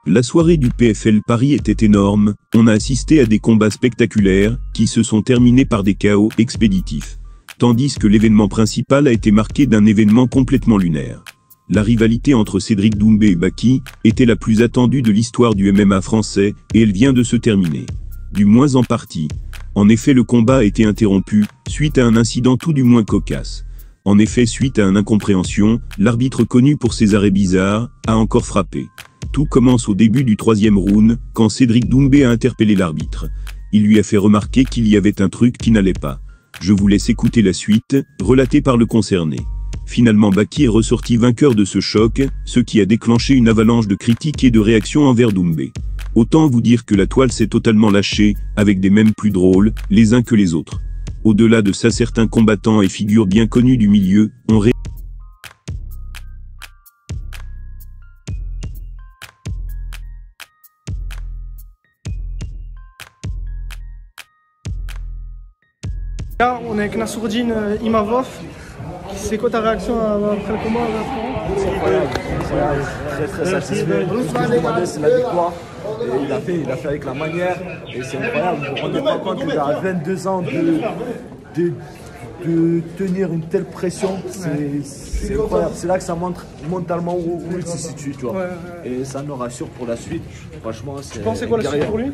La soirée du PFL Paris était énorme, on a assisté à des combats spectaculaires, qui se sont terminés par des chaos expéditifs. Tandis que l'événement principal a été marqué d'un événement complètement lunaire. La rivalité entre Cédric Doumbé et Baki était la plus attendue de l'histoire du MMA français, et elle vient de se terminer. Du moins en partie. En effet, le combat a été interrompu, suite à un incident tout du moins cocasse. En effet, suite à une incompréhension, l'arbitre connu pour ses arrêts bizarres, a encore frappé. Tout commence au début du 3e round, quand Cédric Doumbé a interpellé l'arbitre. Il lui a fait remarquer qu'il y avait un truc qui n'allait pas. Je vous laisse écouter la suite, relatée par le concerné. Finalement Baki est ressorti vainqueur de ce choc, ce qui a déclenché une avalanche de critiques et de réactions envers Doumbé. Autant vous dire que la toile s'est totalement lâchée, avec des mèmes plus drôles, les uns que les autres. Au-delà de ça, certains combattants et figures bien connues du milieu, ont Là, on est avec Nassourdine Imavov. C'est quoi ta réaction après le combat? C'est incroyable, très satisfait. C'est la victoire. Et il a fait avec la manière. Et c'est incroyable. Vous vous rendez pas compte qu'il a 22 ans de tenir une telle pression. C'est incroyable. C'est là que ça montre mentalement où il se situe. Tu vois. Et ça nous rassure pour la suite. Franchement, c'est. Tu penses c'est quoi la suite pour lui?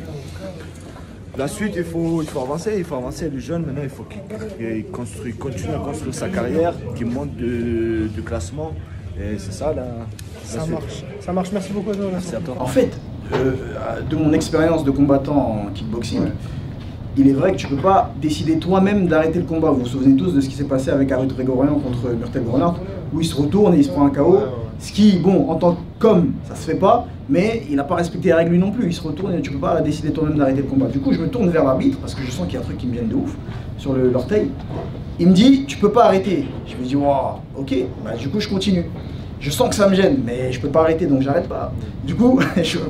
La suite, il faut avancer, le jeune maintenant il faut qu'il continue à construire sa carrière, qu'il monte de classement, et c'est ça là. Ça marche, merci beaucoup. Merci à toi. En fait, de mon expérience de combattant en kickboxing, il est vrai que tu peux pas décider toi-même d'arrêter le combat. Vous vous souvenez tous de ce qui s'est passé avec Arut Grigorian contre Murtel Grenard, où il se retourne et il se prend un KO. Ce qui, bon, en tant qu'homme, ça se fait pas, mais il n'a pas respecté les règles lui non plus. Il se retourne et tu peux pas décider toi-même d'arrêter le combat. Du coup, je me tourne vers l'arbitre parce que je sens qu'il y a un truc qui me vient de ouf sur l'orteil. Il me dit, tu peux pas arrêter. Je me dis, wow, ok, bah, du coup, je continue. Je sens que ça me gêne, mais je peux pas arrêter, donc j'arrête pas. Du coup,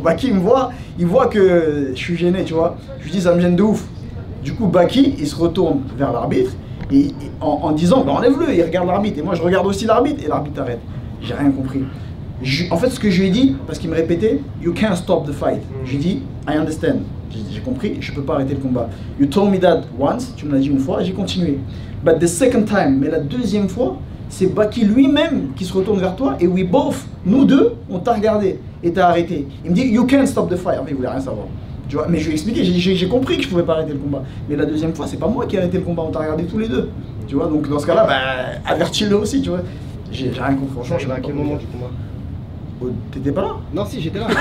Baki me voit, il voit que je suis gêné, tu vois. Je lui dis, ça me gêne de ouf. Du coup, Baki, il se retourne vers l'arbitre et en disant, bah, enlève-le, il regarde l'arbitre. Et moi, je regarde aussi l'arbitre et l'arbitre arrête. J'ai rien compris. En fait, ce que je lui ai dit, parce qu'il me répétait, you can't stop the fight. Je lui ai dit, I understand. J'ai compris, je peux pas arrêter le combat. You told me that once, tu me l'as dit une fois, j'ai continué. But the second time, mais la deuxième fois, c'est Baki lui-même qui se retourne vers toi et we both, nous deux, on t'a regardé et t'as arrêté. Il me dit, you can't stop the fight. En fait, il voulait rien savoir. Tu vois, mais je lui ai expliqué, j'ai compris que je pouvais pas arrêter le combat. Mais la deuxième fois, c'est pas moi qui ai arrêté le combat, on t'a regardé tous les deux. Tu vois, donc dans ce cas-là, bah, avertis-le aussi, tu vois. J'ai rien compris. Franchement, je sais pas à quel moment du combat? T'étais pas là? Non, si, j'étais là. Non,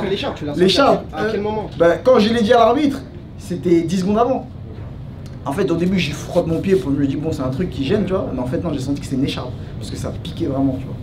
l'écharpe, tu l'as sorti. L'écharpe. À quel moment? Bah, quand je l'ai dit à l'arbitre, c'était 10 secondes avant. En fait, au début, j'ai frotte mon pied pour me dire, bon, c'est un truc qui gêne, tu vois. Mais en fait, non, j'ai senti que c'était une écharpe. Parce que ça piquait vraiment, tu vois.